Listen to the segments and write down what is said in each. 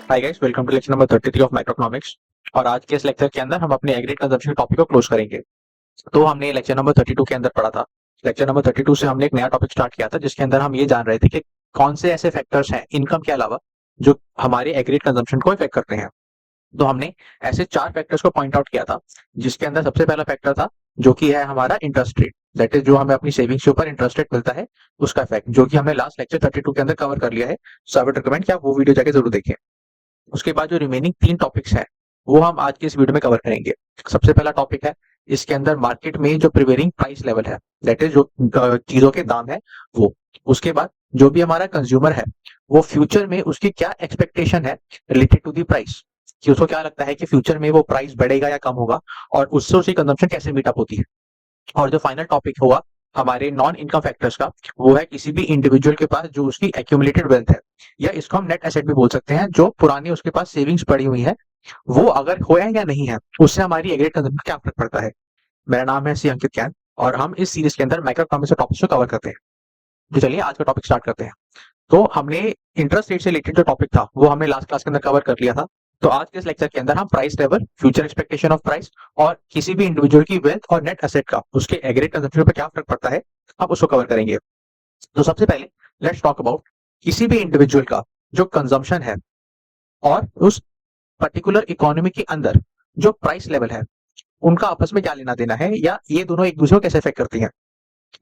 Hi guys, welcome to lecture number 33 of microeconomics. और आज के इस लेक्चर के अंदर हम अपने एग्रीगेट कंजम्पशन टॉपिक को क्लोज करेंगे। तो हमने लेक्चर नंबर 32 के अंदर पढ़ा था। लेक्चर नंबर 32 से हमने एक नया टॉपिक स्टार्ट किया था, जिसके अंदर हम ये जान रहे थे कि कौन से ऐसे फैक्टर्स हैं इनकम के अलावा जो हमारे एग्रीगेट कंजम्पशन को इफेक्ट करते हैं। तो हमने ऐसे 4 फैक्टर्स को पॉइंट आउट किया था, जिसके अंदर सबसे पहला फैक्टर था जो कि है हमारा इंटरेस्ट रेट। दैट इज जो हमें अपनी सेविंग्स के ऊपर इंटरेस्ट रेट मिलता है, उसका इफेक्ट, जो कि हमने लास्ट लेक्चर 32 के अंदर कवर कर लिया है। सो आई वुड रिकमेंड कि आप वो वीडियो जाके जरूर देखें। उसके बाद जो रिमेनिंग 3 टॉपिक्स हैं वो हम आज के इस वीडियो में कवर करेंगे। सबसे पहला टॉपिक है, इसके अंदर मार्केट में जो प्रिवेलिंग प्राइस लेवल है, दैट इज जो चीजों के दाम है वो। उसके बाद जो भी हमारा कंज्यूमर है वो फ्यूचर में उसकी क्या एक्सपेक्टेशन है रिलेटेड टू दी प्राइस, कि उसको क्या लगता है कि फ्यूचर में वो प्राइस बढ़ेगा या कम होगा, और उससे उसकी कंजम्पशन कैसे मीटअप होती है। और जो फाइनल टॉपिक होगा हमारे नॉन इनकम फैक्टर्स का, वो है किसी भी इंडिविजुअल के पास जो उसकी एक्यूमुलेटेड वेल्थ है, या इसको हम नेट एसेट भी बोल सकते हैं, जो पुरानी उसके पास सेविंग्स पड़ी हुई है, वो अगर हो या नहीं है, उससे हमारी एग्रीगेट कंजम्पशन क्या फर्क पड़ता है। मेरा नाम है सी अंकित कैन, और हम इस सीरीज के अंदर माइक्रो इकोनॉमिक्स टॉपिक्स को कवर करते हैं। तो चलिए आज का टॉपिक स्टार्ट करते हैं। तो हमने इंटरेस्ट रेट से रिलेटेड जो टॉपिक था वो हमने लास्ट क्लास के अंदर कवर कर लिया था। तो आज के इस लेक्चर के अंदर हम price level, future expectation of price, और किसी भी इंडिविजुअल की वेल्थ और नेट एसेट का उसके एग्रीगेट कंजम्पशन पर क्या फर्क पड़ता है, अब उसको कवर करेंगे। तो सबसे पहले लेट्स टॉक अबाउट किसी भी इंडिविजुअल का जो कंजम्पशन है और उस पर्टिकुलर इकोनॉमी के अंदर जो प्राइस लेवल है, उनका आपस में क्या लेना देना है, या ये दोनों एक दूसरे को कैसे इफेक्ट करती हैं।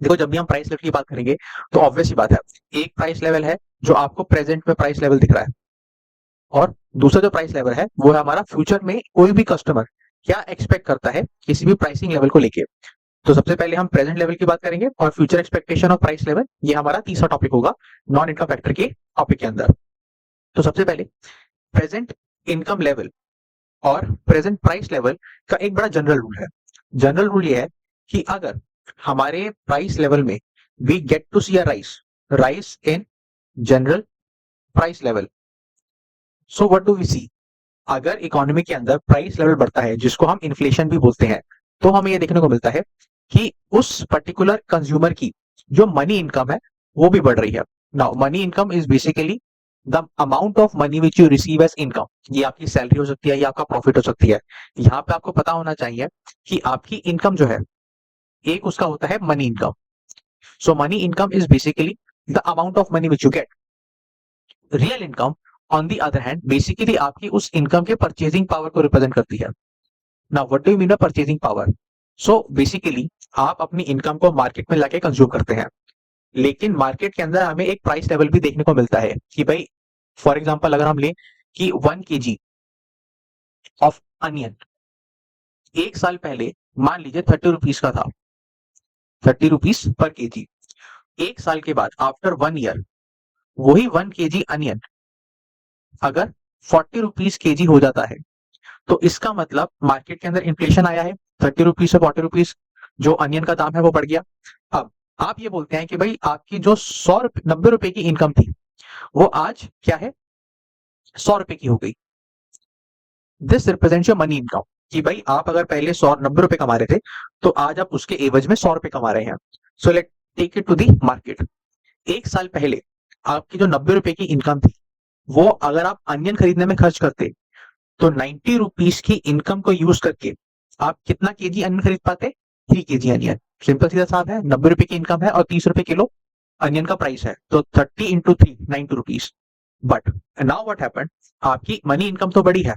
देखो, जब भी हम प्राइस लेवल की बात करेंगे तो ऑब्वियस ही बात है, एक प्राइस लेवल है जो आपको प्रेजेंट में प्राइस लेवल दिख रहा है, और दूसरा जो प्राइस लेवल है वो है हमारा फ्यूचर में कोई भी कस्टमर क्या एक्सपेक्ट करता है किसी भी प्राइसिंग लेवल को लेके। तो सबसे पहले हम प्रेजेंट लेवल की बात करेंगे, और future expectation of price level ये हमारा तीसरा टॉपिक होगा नॉन इनकम फैक्टर के टॉपिक के अंदर। तो सबसे पहले प्रेजेंट इनकम लेवल और प्रेजेंट प्राइस लेवल का एक बड़ा जनरल रूल है। जनरल रूल ये है कि अगर हमारे प्राइस लेवल में we get to see a rise in general price level, so what do we see, अगर इकोनॉमी के अंदर प्राइस लेवल बढ़ता है, जिसको हम इन्फ्लेशन भी बोलते हैं, तो हमें यह देखने को मिलता है कि उस पर्टिकुलर कंज्यूमर की जो मनी इनकम है वो भी बढ़ रही है। Now money income is basically the amount of money which you receive as income. ये आपकी सैलरी हो सकती है या आपका प्रॉफिट हो सकती है। यहाँ पे आपको पता होना चाहिए कि आपकी इनकम जो है, एक उसका होता है money income. So money income is basically the amount of money which you get. Real income on the other hand basically आपकी उस इनकम के परचेजिंग पावर को रिप्रेजेंट करती है। Now what do you mean by purchasing power? So basically आप अपनी income को market में लाके कंज्यूम करते हैं, लेकिन मार्केट के अंदर हमें एक प्राइस लेवल भी देखने को मिलता है कि भाई, फॉर एग्जांपल अगर हम लें कि 1 kg ऑफ अनियन एक साल पहले मान लीजिए 30 रुपीज का था, 30 रुपीज पर kg। एक साल के बाद आफ्टर 1 ईयर वही 1 kg अनियन अगर 40 रुपीज kg हो जाता है, तो इसका मतलब मार्केट के अंदर इन्फ्लेशन आया है, 30 रुपीज से 40 रुपीज जो अनियन का दाम है वो बढ़ गया। अब आप ये बोलते हैं कि भाई आपकी जो 90 रुपए की इनकम थी वो आज क्या है, 100 रुपए की हो गई। This represents your money income, कि भाई आप अगर पहले 90 रुपए कमा रहे थे, तो आज आप उसके एवज में 100 रुपए कमा रहे हैं। So let take it to the market. एक साल पहले आपकी जो 90 रुपए की इनकम थी, वो अगर आप अनियन खरीदने में खर्च करते, तो 90 रुपीज की इनकम को यूज करके आप कितना केजी अनियन खरीद पाते? 3 kg अनियन। सिंपल सीधा साफ है, 90 रुपए की इनकम है और 30 रुपए किलो अनियन का प्राइस है, तो 30 × 3 90 rupees. But now what happened, आपकी मनी इनकम तो बढ़ी है,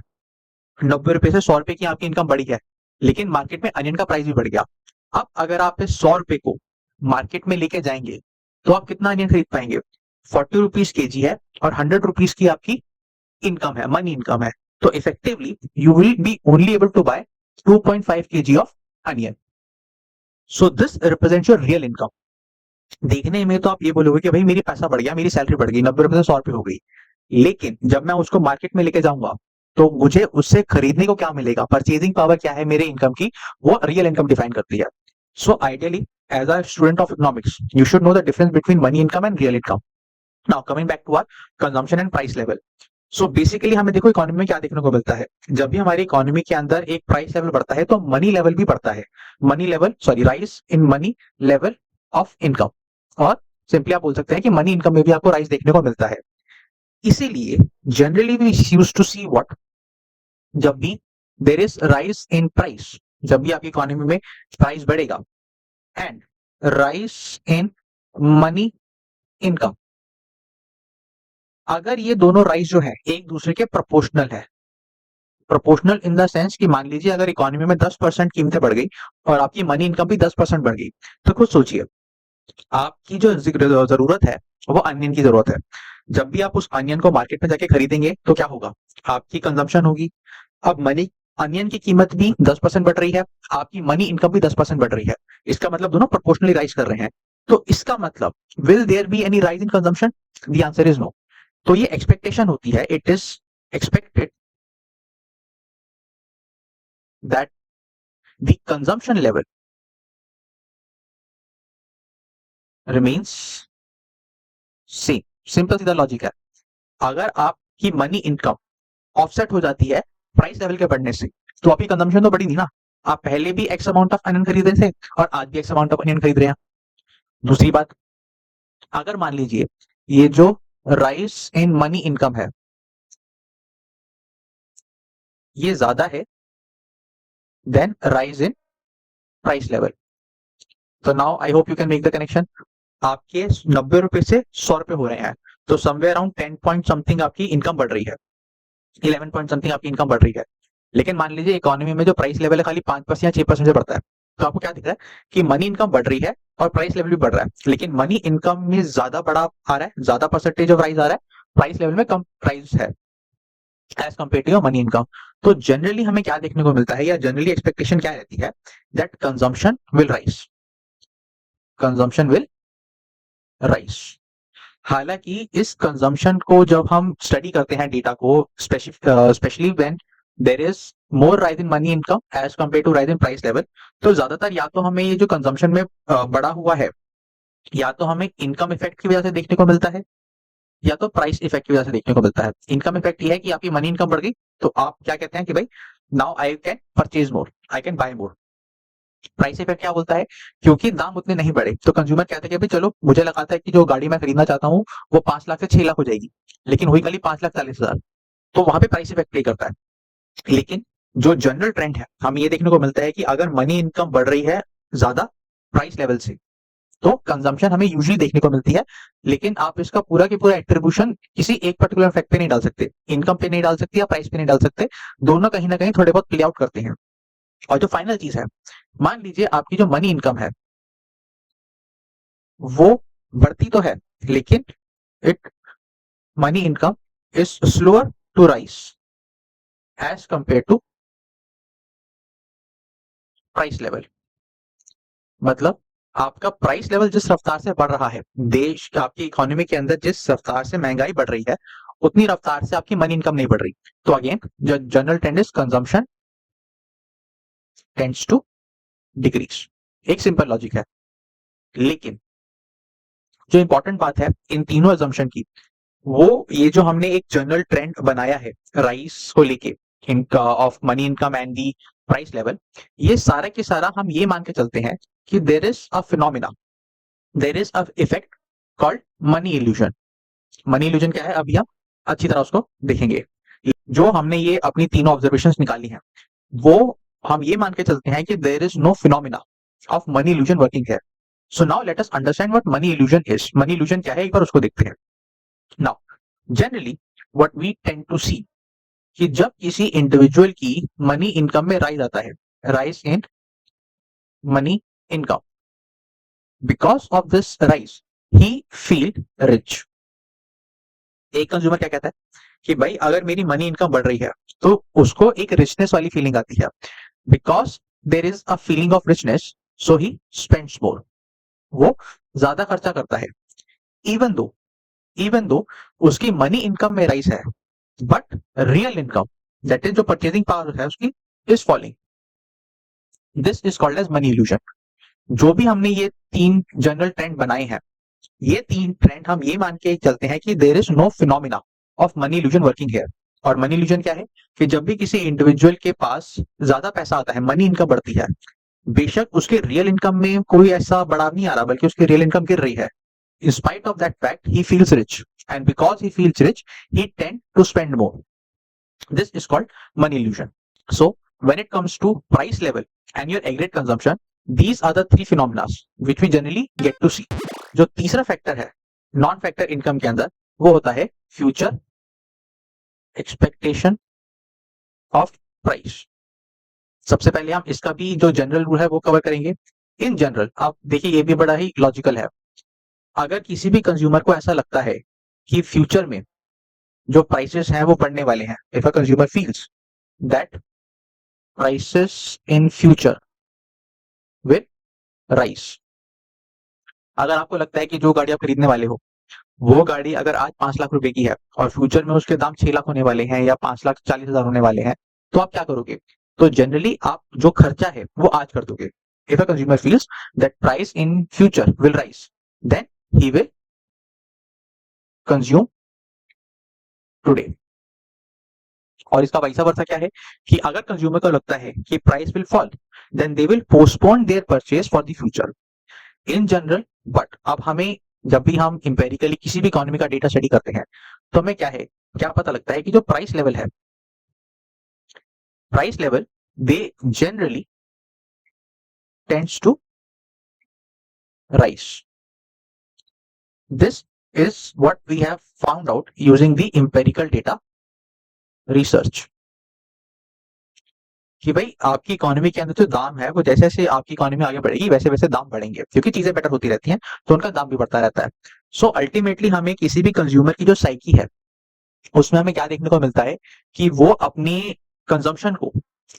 90 रुपए से 100 रुपए की आपकी इनकम बढ़ी है, लेकिन मार्केट में अनियन का प्राइस भी बढ़ गया। अब अगर आप इस 100 रुपए को मार्केट में लेके जाएंगे, तो आप कितना अनियन खरीद पाएंगे? 40 रुपीज kg है, और 100 रुपीज की आपकी इनकम है, मनी इनकम है। तो effectively you will be only able to buy 2.5 kg of onion. So this represents your real income. देखने में तो आप ये बोलोगे कि भाई मेरी पैसा बढ़ गया, मेरी सैलरी बढ़ गई, 90 रुपए से 100 रुपए हो गई, लेकिन जब मैं उसको मार्केट में लेके जाऊंगा तो मुझे उससे खरीदने को क्या मिलेगा, परचेजिंग पावर क्या है मेरे इनकम की, वो रियल इनकम डिफाइन करती है। So ideally as a student of economics you should know the difference between money income and real income. Now coming back to our consumption and price level. So basically हमें देखो economy में क्या देखने को मिलता है, जब भी हमारी इकोनॉमी के अंदर एक प्राइस लेवल बढ़ता है तो मनी लेवल भी बढ़ता है। Money level sorry rise in money level of income, और सिंपली आप बोल सकते हैं कि मनी इनकम में भी आपको राइज देखने को मिलता है। इसीलिए generally we used to see what, जब भी there is rise in price, जब भी आपकी इकोनॉमी में प्राइस बढ़ेगा and rise in money income, अगर ये दोनों राइज जो है एक दूसरे के प्रोपोर्शनल है, प्रोपोर्शनल इन द सेंस कि मान लीजिए अगर इकोनॉमी में 10% कीमतें बढ़ गई और आपकी मनी इनकम भी 10% बढ़ गई, तो खुद सोचिए आपकी जो जरूरत है वो अनियन की जरूरत है। जब भी आप उस अनियन को मार्केट में जाके खरीदेंगे तो क्या होगा, आपकी कंजम्पशन होगी। अब मनी अनियन की कीमत भी 10% बढ़ रही है, आपकी मनी इनकम भी 10% बढ़ रही है, इसका मतलब दोनों प्रोपोर्शनली राइज कर रहे हैं। तो इसका मतलब will there be any rise in consumption, the answer is no. तो ये एक्सपेक्टेशन होती है, it is expected that the consumption level remains same. Simple सीधा लॉजिक है, अगर आपकी मनी इनकम ऑफसेट हो जाती है प्राइस लेवल के बढ़ने से, तो आपकी कंजम्पशन तो बढ़ी नहीं ना। आप पहले भी एक्स अमाउंट ऑफ अनियन खरीद रहे थे और आज भी एक्स अमाउंट ऑफ अनियन खरीद रहे हैं। दूसरी बात, अगर मान लीजिए ये जो राइस इन मनी इनकम है ये ज्यादा है then rise in price level, तो now I hope you can make the connection. आपके 90 रुपए से 100 रुपए हो रहे हैं, तो समवेयर अराउंड 10 पॉइंट समथिंग आपकी इनकम बढ़ रही है, 11 पॉइंट समथिंग आपकी इनकम बढ़ रही है। लेकिन मान लीजिए इकोनॉमी में जो प्राइस लेवल है खाली 5% या 6% से बढ़ता है, तो आपको क्या दिख रहा है कि मनी इनकम बढ़ रही है और प्राइस लेवल भी बढ़ रहा है, लेकिन मनी इनकम में ज्यादा बड़ा आ रहा है, ज्यादा परसेंटेज ऑफ राइज आ रहा है, प्राइस लेवल में कम प्राइस है as compare to your money income. तो जनरली हमें क्या देखने को मिलता है, या जनरली एक्सपेक्टेशन क्या रहती है, that consumption will rise, consumption will rise. हालांकि इस कंजम्पशन को जब हम स्टडी करते हैं डेटा को, specially when there is more rise in money income as compare to rise in price level, तो ज्यादातर या तो हमें ये जो कंजम्पशन में बढ़ा हुआ है, या तो हमें इनकम इफेक्ट की वजह से देखने को मिलता है, या तो प्राइस इफेक्ट की वजह से देखने को मिलता है। इनकम इफेक्ट ये है कि आपकी मनी इनकम बढ़ गई, तो आप क्या कहते हैं कि भाई now I can purchase more, I can buy more. Price effect क्या बोलता है, क्योंकि दाम उतने नहीं बढ़े तो कंज्यूमर कहते हैं कि भाई चलो मुझे लगाता है कि जो गाड़ी मैं खरीदना चाहता हूँ वो 5 लाख से 6 लाख हो जाएगी, लेकिन हुई खाली 5,40,000, तो वहां पे प्राइस इफेक्ट प्ले करता है। लेकिन जो जनरल ट्रेंड है हमें ये देखने को मिलता है कि अगर मनी इनकम बढ़ रही है ज्यादा प्राइस लेवल से, तो कंजम्पशन हमें यूजुअली देखने को मिलती है। लेकिन आप इसका पूरा की पूरा एट्रीब्यूशन किसी एक पर्टिकुलर फैक्ट पे नहीं डाल सकते, इनकम पे नहीं डाल सकते या प्राइस पे नहीं डाल सकते, दोनों कहीं ना कहीं थोड़े बहुत प्ले आउट करते हैं। और जो फाइनल चीज है, मान लीजिए आपकी जो मनी इनकम है वो बढ़ती तो है, लेकिन it money income is slower to rise as compare to price level. मतलब आपका प्राइस लेवल जिस रफ्तार से बढ़ रहा है, देश आपकी इकोनॉमी के अंदर जिस रफ्तार से महंगाई बढ़ रही है उतनी रफ्तार से आपकी मनी इनकम नहीं बढ़ रही। तो again general trend is consumption tends to decrease, एक सिंपल लॉजिक है। लेकिन जो इंपॉर्टेंट बात है इन तीनों अजम्पशन की, वो ये जो हमने एक जनरल ट्रेंड बनाया है राइस को लेके of money income and the price level, ये सारा के सारा हम ये मान के चलते हैं कि there is a phenomena, there is a effect called money illusion. Money illusion क्या है अभी हम अच्छी तरह उसको देखेंगे। जो हमने ये अपनी तीनों ऑब्जर्वेशंस निकाली हैं वो हम ये मान के चलते हैं कि there is no phenomena of money illusion working है। So now let us understand what money illusion is. Money illusion क्या है एक बार उसको देखते हैं। Now generally what we tend to see कि जब किसी इंडिविजुअल की मनी इनकम में राइज आता है, rise in money income, because of this rise he feel rich. एक कंज्यूमर क्या कहता है कि भाई अगर मेरी मनी इनकम बढ़ रही है तो उसको एक रिचनेस वाली फीलिंग आती है, because there is a feeling of richness so he spends more, वो ज्यादा खर्चा करता है। इवन दो उसकी मनी इनकम में राइज है, but real income that is जो परचेजिंग पावर है उसकी is falling. This is called as money illusion. जो भी हमने ये तीन जनरल ट्रेंड बनाए हैं, ये तीन ट्रेंड हम ये मान के चलते हैं कि there is no phenomena of money illusion working here. और मनी इल्यूजन क्या है कि जब भी किसी इंडिविजुअल के पास ज्यादा पैसा आता है, मनी इनकम बढ़ती है, बेशक उसके रियल इनकम में कोई ऐसा बढ़ाव नहीं आ रहा बल्कि उसकी रियल इनकम गिर रही है, in spite of that fact he feels rich and because he feels rich, he tend to spend more. This is called money illusion. So when it comes to price level and your aggregate consumption, these are the three phenomena which we generally get to see. जो तीसरा factor है non factor income के अंदर, वो होता है future expectation of price. सबसे पहले हम इसका भी जो जनरल रूल है वो कवर करेंगे। इन जनरल आप देखिए, ये भी बड़ा ही लॉजिकल है। अगर किसी भी कंज्यूमर को ऐसा लगता है कि फ्यूचर में जो प्राइसेस हैं वो बढ़ने वाले हैं, if a consumer feels that prices in future will rise, अगर आपको लगता है कि जो गाड़ी आप खरीदने वाले हो वो गाड़ी अगर आज 5 लाख रुपए की है और फ्यूचर में उसके दाम 6 लाख होने वाले हैं या 5,40,000 होने वाले हैं, तो आप क्या करोगे? तो जनरली आप जो खर्चा है वो आज कर दोगे। If a consumer feels that price in future will rise, then he will consume today. और इसका वैसा वर्सा क्या है कि अगर कंज्यूमर को लगता है कि price will fall, then they will postpone their purchase for the future in general. But अब हमें जब भी हम इंपेरिकली किसी भी इकोनॉमी का डेटा स्टडी करते हैं तो हमें क्या पता लगता है कि जो प्राइस लेवल है, price level they generally tends to rise. This is what we have found out using the empirical data research कि भाई आपकी इकोनॉमी के अंदर जो दाम है वो जैसे जैसे आपकी इकोनॉमी आगे बढ़ेगी वैसे वैसे दाम बढ़ेंगे, क्योंकि चीजें बेटर होती रहती हैं तो उनका दाम भी बढ़ता रहता है। सो अल्टीमेटली हमें किसी भी कंज्यूमर की जो साइकी है उसमें हमें क्या देखने को मिलता है कि वो अपनी कंजम्पशन को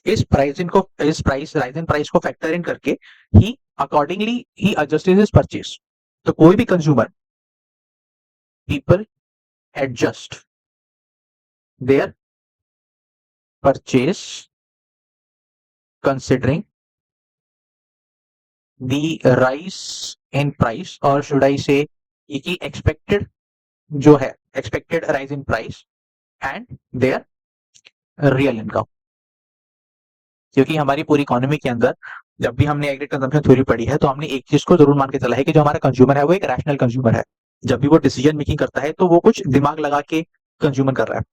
इस प्राइस राइजन प्राइस को फैक्टर इन करके ही अकॉर्डिंगली ही एडजस्टेड हिज परचेज। तो कोई भी consumer, people adjust there purchase considering the rise in price, or should I say कि expected जो है expected rise in price and their real income। क्योंकि हमारी पूरी इकोनॉमी के अंदर जब भी हमने एग्रीगेट कंजम्पशन थ्योरी पढ़ी है तो हमने एक चीज को जरूर मान के चला है कि जो हमारा कंज्यूमर है वो एक रैशनल कंज्यूमर है। जब भी वो डिसीजन मेकिंग करता है तो वो कुछ दिमाग लगा के कंज्यूमर कर रहा है।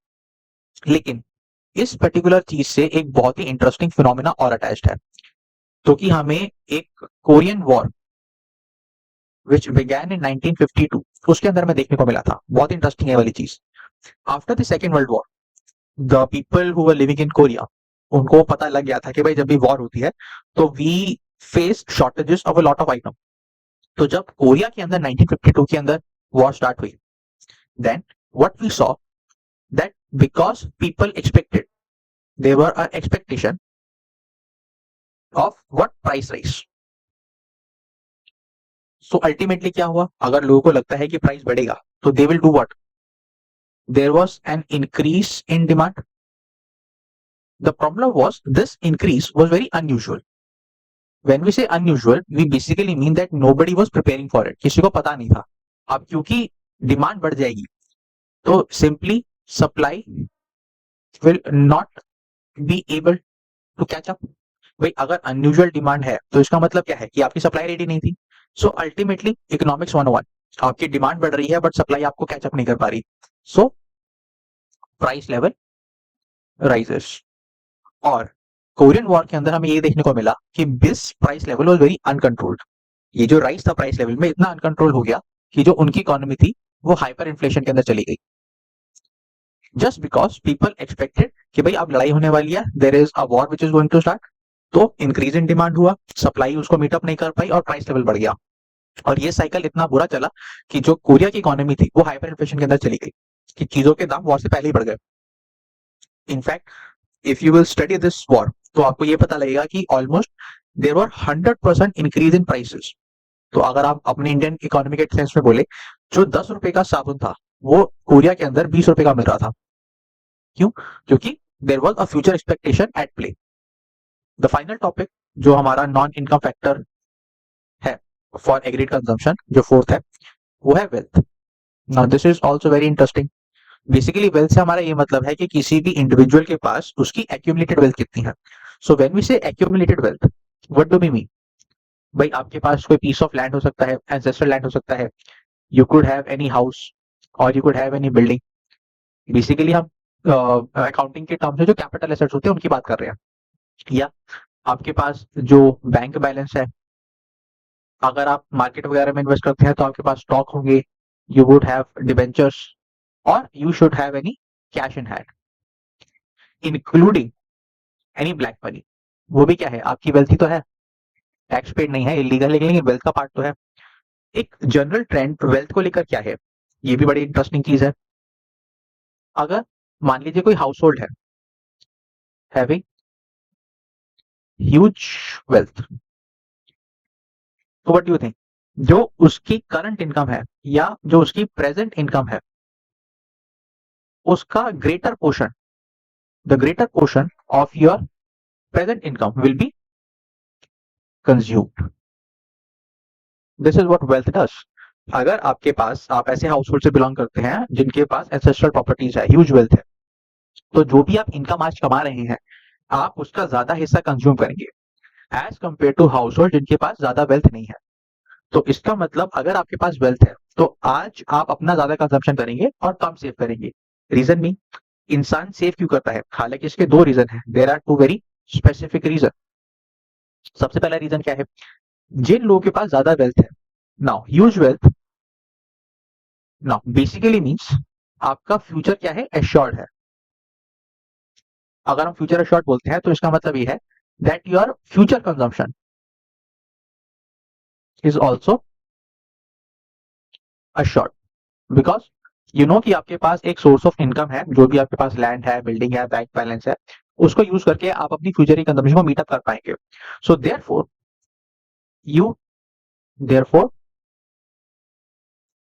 लेकिन इस पर्टिकुलर चीज से एक बहुत ही इंटरेस्टिंग फिनोमेना और अटैच्ड है, तो कि हमें एक कोरियन वॉर विच बिगैन इन 1952 उसके अंदर में देखने को मिला था। बहुत इंटरेस्टिंग है वाली चीज। After the second world war the people who were living in Korea, उनको पता लग गया था कि भाई जब भी वॉर होती है तो we face shortages of a lot of item. तो जब कोरिया के अंदर 1952 के अंदर वॉर स्टार्ट हुई, then what we saw that because people expected, there were an expectation of what price rise। so ultimately क्या हुआ, अगर लोगों को लगता है कि प्राइस बढ़ेगा तो they will do what, there was an increase in demand। the problem was this increase was very unusual। when we say unusual we basically mean that nobody was preparing for it, किसी को पता नहीं था। अब क्योंकि demand बढ़ जाएगी तो simply supply will not be able to catch up। भाई अगर अनयूजुअल डिमांड है तो इसका मतलब क्या है कि आपकी सप्लाई रेडी नहीं थी। सो अल्टीमेटली इकोनॉमिक्स 101, आपकी डिमांड बढ़ रही है बट सप्लाई आपको कैचअप नहीं कर पा रही, सो प्राइस लेवल राइजेस। और कोरियन वॉर के अंदर हमें ये देखने को मिला कि this price level was very uncontrolled. ये जो राइज था प्राइस लेवल में इतना अनकंट्रोल हो गया कि जो उनकी इकोनॉमी थी वो हाइपर इन्फ्लेशन के अंदर चली गई। जस्ट बिकॉज पीपल एक्सपेक्टेड कि भाई अब लड़ाई होने वाली है, there is a war which is going to start, तो इंक्रीज इन डिमांड हुआ, सप्लाई उसको मीटअप नहीं कर पाई और प्राइस लेवल बढ़ गया। और ये साइकिल इतना बुरा चला कि जो कोरिया की इकोनॉमी थी वो हाइपर इन्फ्लेशन के अंदर चली गई कि चीजों के दाम वॉर से पहले ही बढ़ गए। In fact if you will study this war तो आपको ये पता लगेगा कि almost there were 100% increase in prices. तो अगर आप अपने इंडियन इकोनॉमी के सेंस में बोले, जो 10 रुपए का साबुन था वो कोरिया के अंदर 20 रुपए का मिल रहा था। क्यों? क्योंकि there was a future expectation at play. The final topic जो हमारा नॉन इनकम फैक्टर है फॉर एग्रीगेट कंजम्पशन, जो फोर्थ है, वो है wealth. Now this is also very interesting. Basically wealth से हमारा ये मतलब है कि किसी भी इंडिविजुअल के पास उसकी एक्यूमुलेटेड वेल्थ कितनी है। So when we say accumulated wealth, what do we mean? भाई आपके पास कोई पीस ऑफ लैंड हो सकता है, एंसेस्ट्रल लैंड हो सकता है, you could have any house, और you could have any building. Basically हम अकाउंटिंग के टर्म्स में जो कैपिटल एसेट्स होते हैं उनकी बात कर रहे हैं। या आपके पास जो बैंक बैलेंस है, अगर आप मार्केट वगैरह में इन्वेस्ट करते हैं तो आपके पास स्टॉक होंगे, यू वुड हैव डिबेंचर्स, और you should have any cash in hand including any black money. वो भी क्या है, आपकी वेल्थ ही तो है, टैक्स पेड नहीं है, इलीगल है, लेकिन वेल्थ का पार्ट तो है। एक जनरल ट्रेंड वेल्थ को लेकर क्या है, ये भी बड़ी इंटरेस्टिंग चीज है। अगर मान लीजिए कोई हाउस होल्ड है हैविंग ह्यूज वेल्थ, तो व्हाट डू यू थिंक, जो उसकी करंट इनकम है या जो उसकी प्रेजेंट इनकम है, उसका greater portion, the greater portion of your present income will be consumed. This is what wealth does. अगर आपके पास, आप ऐसे हाउस होल्ड से बिलोंग करते हैं जिनके पास एंसेस्ट्रल प्रॉपर्टीज है, ह्यूज वेल्थ है, तो जो भी आप इनकम आज कमा रहे हैं, आप उसका ज्यादा हिस्सा कंज्यूम करेंगे as compare to household जिनके पास ज्यादा वेल्थ नहीं है। तो इसका मतलब अगर आपके पास वेल्थ है तो आज आप अपना ज्यादा कंजम्पशन करेंगे और कम सेव करेंगे। रीजन नहीं, इंसान सेव क्यों करता है, हालांकि इसके दो रीजन है, there are two very specific reason. सबसे पहला रीजन क्या है, जिन लोगों के पास ज्यादा वेल्थ है, now huge wealth, now basically means आपका फ्यूचर क्या है, एश्योर्ड है। अगर हम फ्यूचर एश्योर्ड बोलते हैं तो इसका मतलब ये है that your future consumption is also assured, because you know कि आपके पास एक सोर्स ऑफ इनकम है, जो भी आपके पास लैंड है, बिल्डिंग है, बैंक बैलेंस है, उसको यूज करके आप अपनी फ्यूचर की कंजम्पशन को मीटअप कर पाएंगे। So you therefore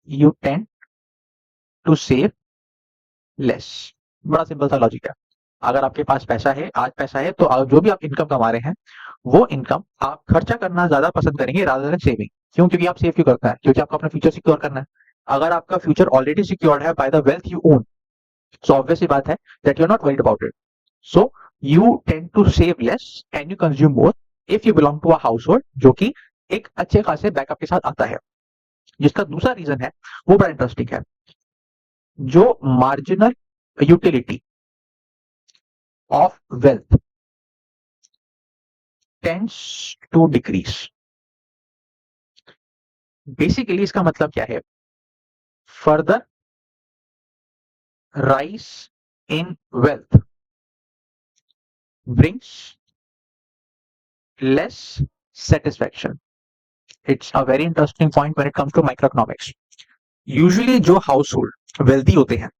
you tend to save less. बड़ा सिंपल सा लॉजिक है। अगर आपके पास पैसा है, आज पैसा है, तो जो भी आप इनकम कमा रहे हैं, वो इनकम आप खर्चा करना ज्यादा पसंद करेंगे रादर देन सेविंग। क्यों, क्योंकि आप सेव क्यों करते हैं, क्योंकि आपको अपना फ्यूचर सिक्योर करना है। अगर आपका फ्यूचर ऑलरेडी सिक्योर्ड है by the wealth you own, so obvious सी बात है that you are not worried about it. So you tend to save less and you consume more if you belong to a household जो कि एक अच्छे खासे backup के साथ आता है। जिसका दूसरा रीजन है वो बड़ा इंटरेस्टिंग है, जो marginal utility of wealth tends to decrease. Basically इसका मतलब क्या है, further rise in wealth brings less satisfaction. It's a very interesting point when it comes to microeconomics. Usually जो household wealthy होते हैं,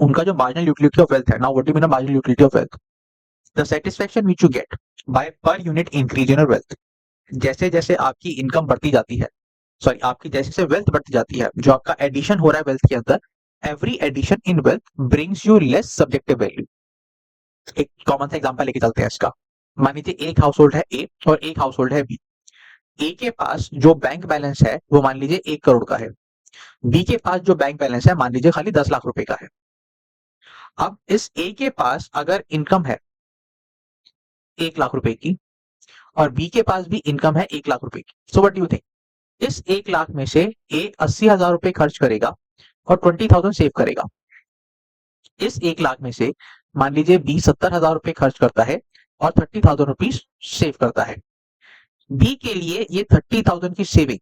उनका जो marginal utility of wealth है, now what do you mean by marginal utility of wealth? The satisfaction which you get by per unit increase in your wealth. जैसे जैसे आपकी income बढ़ती जाती है, सॉरी आपकी जैसे जैसे वेल्थ बढ़ती जाती है, जो आपका एडिशन हो रहा है वेल्थ के अंदर, every addition in wealth brings you less subjective value. एक कॉमन सा एग्जांपल लेके चलते हैं इसका। मान लीजिए एक हाउस होल्ड है ए और एक हाउस होल्ड है बी। ए के पास जो बैंक बैलेंस है वो मान लीजिए 1 करोड़ का है, बी के पास जो बैंक बैलेंस है मान लीजिए खाली 10 लाख रुपए का है। अब इस ए के पास अगर इनकम है 1 लाख रुपए की और बी के पास भी इनकम है 1 लाख रुपए की, सो व्हाट डू यू थिंक, इस 1 लाख में से ए 80,000 रुपए खर्च करेगा और 20,000 सेव करेगा। इस 1 लाख में से मान लीजिए बी 70,000 रुपए खर्च करता है और 30,000 रुपीज सेव करता है। बी के लिए ये 30,000 की सेविंग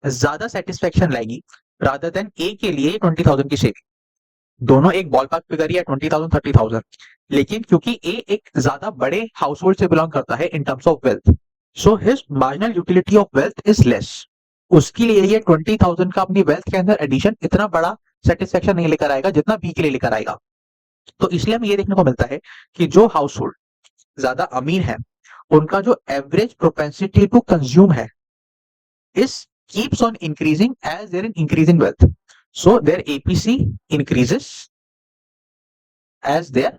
ज्यादा सेटिस्फेक्शन लाएगी रादर देन ए के लिए 20,000 की सेविंग। दोनों एक बॉल पार्क फिगर ही है 20,000 30,000, लेकिन क्योंकि ए एक ज्यादा बड़े हाउस होल्ड से बिलोंग करता है in terms of wealth, so his marginal utility of wealth is less. उसके लिए ये 20,000 का अपनी वेल्थ के अंदर एडिशन इतना बड़ा सेटिस्फेक्शन नहीं लेकर आएगा जितना बी के लिए लेकर आएगा। तो इसलिए हमें ये देखने को मिलता है कि जो हाउस होल्ड ज्यादा अमीर है, उनका जो एवरेज प्रोपेंसिटी टू कंज्यूम है is keeps on increasing as they're in increasing wealth. So their APC increases as their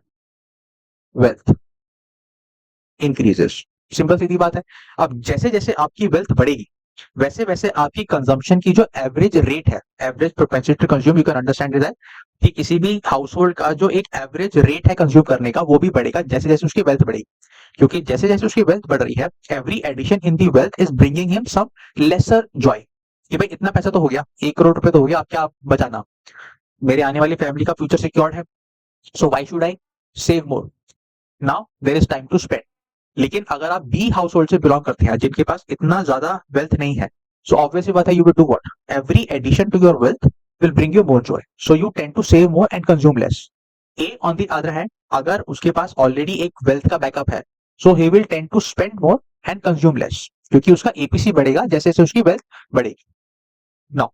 wealth increases. Simple सीधी बात है। अब जैसे जैसे आपकी वेल्थ बढ़ेगी वैसे वैसे आपकी कंजम्पशन की जो एवरेज रेट है, average propensity to consume, you can understand that कि किसी भी हाउस होल्ड का जो एक एवरेज रेट है कंज्यूम करने का वो भी बढ़ेगा जैसे जैसे उसकी वेल्थ बढ़ेगी। क्योंकि जैसे जैसे उसकी वेल्थ बढ़ रही है, every addition in the wealth is bringing him some lesser joy, कि भाई इतना पैसा तो हो गया, 1 करोड़ रुपए तो हो गया, अब क्या बचाना। मेरे आने वाली फैमिली का फ्यूचर सिक्योर्ड है, so why should I save more, now there is time to spend. लेकिन अगर आप बी हाउस होल्ड से बिलोंग करते हैं जिनके पास इतना ज्यादा वेल्थ नहीं है, सो ऑब्वियसली बात है, you will do what, every addition to your wealth will bring you more joy, so you tend to save more and consume less. Uh on the other hand, अगर उसके पास ऑलरेडी एक wealth का backup है, so he will tend to spend more and consume less, क्योंकि उसका APC बढ़ेगा जैसे जैसे उसकी वेल्थ बढ़ेगी। नाउ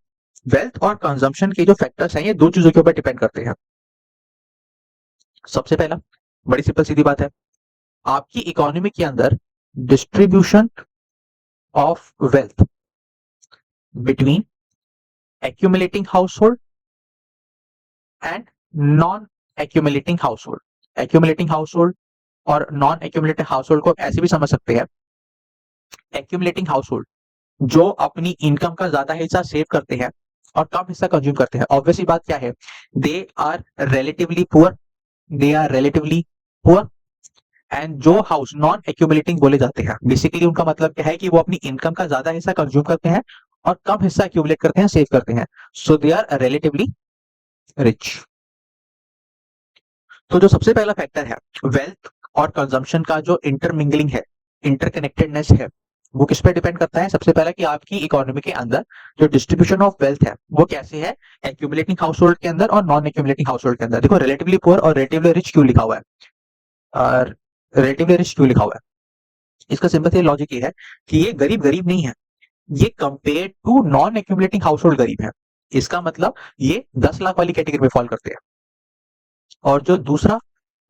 वेल्थ और कंजम्पशन के जो फैक्टर्स हैं ये दो चीजों के ऊपर डिपेंड करते हैं। सबसे पहला, बड़ी सिंपल सीधी बात है, आपकी इकोनॉमी के अंदर distribution of wealth between accumulating household and non accumulating household। accumulating household और non accumulating household को ऐसे भी समझ सकते हैं, accumulating household जो अपनी इनकम का ज्यादा हिस्सा सेव करते हैं और कम हिस्सा कंज्यूम करते हैं, ऑब्वियसली बात क्या है, they are relatively poor, they are relatively poor. And जो हाउस नॉन एक्यूमुलेटिंग बोले जाते हैं, बेसिकली उनका मतलब क्या है कि वो अपनी इनकम का ज्यादा हिस्सा कंज्यूम करते हैं और कम हिस्सा एक्यूमुलेट करते हैं, सेव करते हैं, सो दे आर रिलेटिवली रिच। तो जो सबसे पहला फैक्टर है वेल्थ और कंजम्पशन का जो इंटरमिंगलिंग है, इंटरकनेक्टेडनेस है, वो किस पे डिपेंड करता है, सबसे पहला कि आपकी इकोनॉमी के अंदर जो डिस्ट्रीब्यूशन ऑफ वेल्थ है वो कैसे है, एक्यूमुलेटिंग हाउस के अंदर और नॉन एक्यूमुलेटिंग हाउस के अंदर। देखो रिलेटिवली पुअर और रिलेटिवली रिच क्यों लिखा हुआ है, और रिलेटिवली रिच क्यों लिखा हुआ है, इसका सिंपल सी लॉजिक ये है कि ये गरीब गरीब नहीं है, ये compare to non accumulating house गरीब है। इसका मतलब ये 10 लाख वाली कैटेगरी में फॉल करते हैं। और जो दूसरा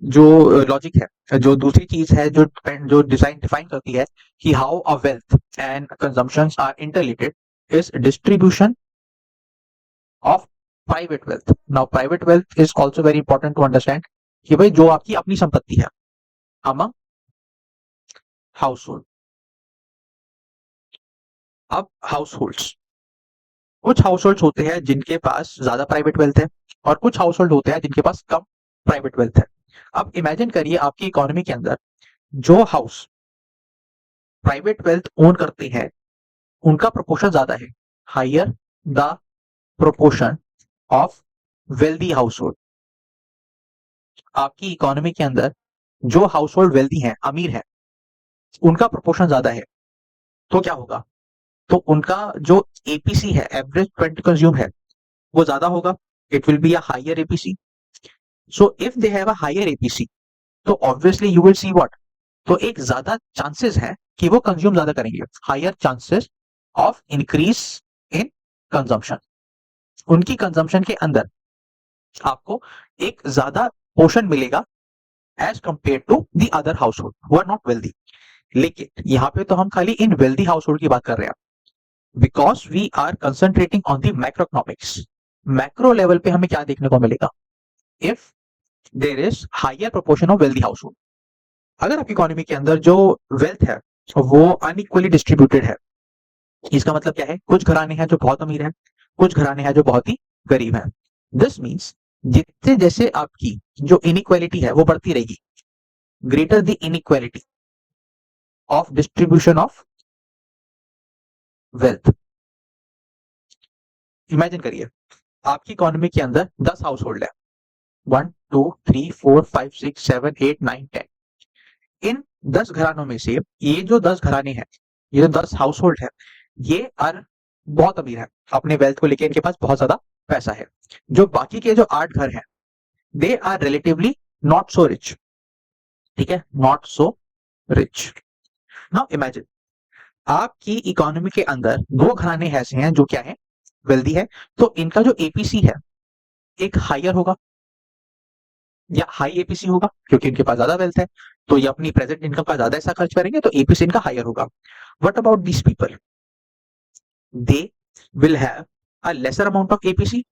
जो लॉजिक है, जो दूसरी चीज है जो जो डिफाइन करती है कि how a wealth and consumptions are interrelated, is distribution of private wealth. Now private wealth is also very important to understand कि भाई जो आपकी अपनी संपत्ति है अमंग हाउस होल्ड। अब हाउस होल्ड्स, कुछ हाउस होल्ड होते हैं जिनके पास ज्यादा प्राइवेट वेल्थ है और कुछ हाउस होल्ड होते हैं जिनके पास कम प्राइवेट वेल्थ है। अब इमेजिन करिए आपकी इकोनॉमी के अंदर जो हाउस प्राइवेट वेल्थ ओन करते हैं उनका प्रोपोर्शन ज्यादा है, higher the proportion of wealthy household. आपकी इकोनॉमी के अंदर जो हाउस होल्ड वेल्दी है, अमीर है, उनका प्रोपोर्शन ज्यादा है, तो क्या होगा, तो उनका जो एपीसी है, एवरेज पेंट कंज्यूम है, वो ज्यादा होगा, it will be a higher APC. So if they have a higher APC, तो obviously you will see what, तो एक ज्यादा चांसेस है कि वो कंज्यूम ज्यादा करेंगे, higher chances of increase in consumption. उनकी कंजम्पशन के अंदर आपको एक ज्यादा पोर्शन मिलेगा as compare to the other household who are not wealthy. लेकिन यहाँ पे तो हम खाली इन वेल्दी हाउस होल्ड की बात कर रहे हैं, because we are concentrating on the macroeconomics. Macro level पे हमें क्या देखने को मिलेगा, if there is higher proportion of wealthy household, अगर आपकी इकोनॉमी के अंदर जो वेल्थ है वो अनइक्वली डिस्ट्रीब्यूटेड है, इसका मतलब क्या है, कुछ घराने हैं जो बहुत अमीर हैं, कुछ घराने हैं जो बहुत ही गरीब हैं। दिस मीन्स जितने जैसे आपकी जो इनइक्वालिटी है वो बढ़ती रहेगी, greater the inequality of distribution of wealth. Imagine करिए आपकी इकोनॉमी के अंदर 10 हाउस होल्ड है, 1 2 3 4 5 6 7 8 9 10। इन 10 घरानों में से ये जो 10 घराने हैं, ये जो 10 हाउस होल्ड है, ये आर बहुत अमीर है, अपने वेल्थ को लेकर इनके पास बहुत ज्यादा पैसा है। जो बाकी के जो 8 घर हैं, they are relatively not so rich, ठीक है, not so rich. Now imagine आपकी इकोनॉमी के अंदर 2 घराने ऐसे हैं जो क्या है, वेल्दी है, तो इनका जो एपीसी है एक हायर होगा या हाई एपीसी होगा, क्योंकि इनके पास ज्यादा वेल्थ है, तो ये अपनी प्रेजेंट इनकम का ज्यादा हिस्सा खर्च करेंगे, तो एपीसी इनका हायर होगा। What about these people, they will have a lesser amount of APC,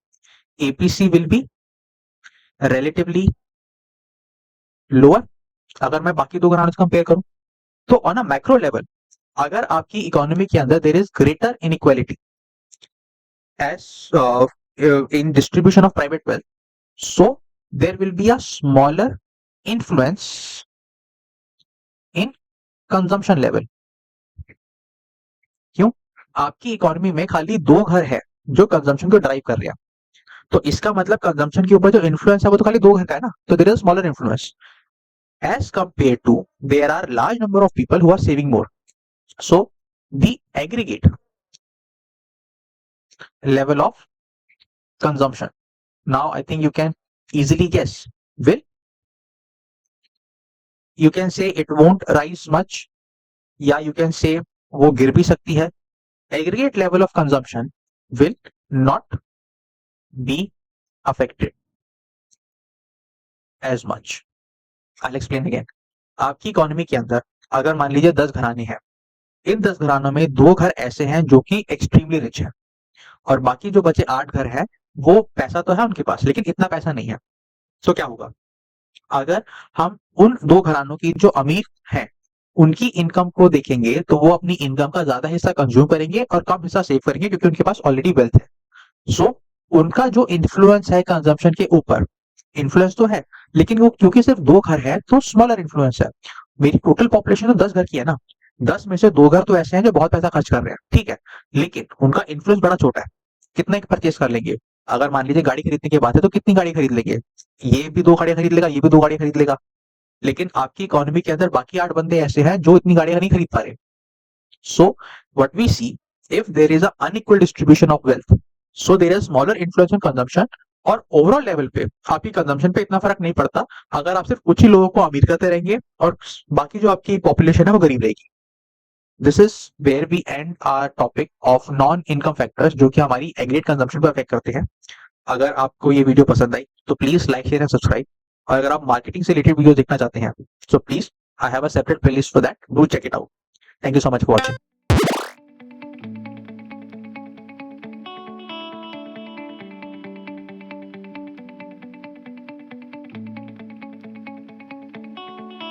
APC will be relatively lower. अगर मैं बाकी 2 घरानों से कंपेयर करूं, तो ऑन अ मैक्रो लेवल अगर आपकी इकोनॉमी के अंदर there is greater inequality as in distribution of private wealth, so there will be a smaller influence in consumption level। क्यों, आपकी इकोनॉमी में खाली 2 घर है जो कंजम्पशन को ड्राइव कर रहे हैं, तो इसका मतलब कंजम्पशन के ऊपर जो इन्फ्लुएंस है वो तो खाली 2 घर का है ना, तो there is smaller influence as compared to there are large number of people who are saving more. So the aggregate level of consumption, now I think you can easily guess, will, you can say it won't rise much, या you can say वो गिर भी सकती है. Aggregate level of consumption will not be affected as much. I'll explain again. आपकी economy के अंदर अगर मान लीजिए 10 घराने हैं, इन 10 घरानों में 2 घर ऐसे हैं जो कि एक्सट्रीमली रिच हैं और बाकी जो बचे 8 घर हैं वो पैसा तो है उनके पास लेकिन इतना पैसा नहीं है. तो क्या होगा, अगर हम उन 2 घरानों की जो अमीर हैं उनकी इनकम को देखेंगे तो वो अपनी इनकम का ज्यादा हिस्सा कंज्यूम करेंगे और कम हिस्सा सेव करेंगे क्योंकि उनके पास ऑलरेडी वेल्थ है. सो उनका जो इन्फ्लुएंस है कंजम्पशन के ऊपर, इन्फ्लुएंस तो है लेकिन वो क्योंकि सिर्फ 2 घर है तो स्मॉलर इन्फ्लुएंस है. मेरी टोटल पॉपुलेशन तो 10 घर की है ना, 10 में से 2 घर तो ऐसे हैं जो बहुत पैसा खर्च कर रहे हैं, ठीक है, लेकिन उनका इन्फ्लुएंस बड़ा छोटा है. कितना परचेस कर लेंगे, अगर मान लीजिए गाड़ी खरीदने की बात है तो कितनी गाड़ी खरीद लेंगे, ये भी 2 गाड़ियां खरीद लेगा, ये भी 2 गाड़ियां खरीद लेगा. लेकिन आपकी इकोनॉमी के अंदर बाकी 8 बंदे ऐसे हैं जो इतनी गाड़ियां नहीं खरीद पा रहे. So what we see, if there is a unequal distribution of wealth, so there is smaller influence on consumption, और ओवरऑल लेवल पे आपकी कंजम्पशन पे इतना फर्क नहीं पड़ता अगर आप सिर्फ कुछ ही लोगों को अमीर करते रहेंगे और बाकी जो आपकी पॉपुलेशन है वो गरीब रहेगी. This is where we end our topic of non income factors जो कि हमारी एग्रीगेट कंजम्पशन को अफेक्ट करते हैं. अगर आपको ये वीडियो पसंद आई तो please like share and subscribe, और अगर आप मार्केटिंग से रिलेटेड वीडियो देखना चाहते हैं तो please I have a separate playlist for that, do check it out. Thank you so much for watching.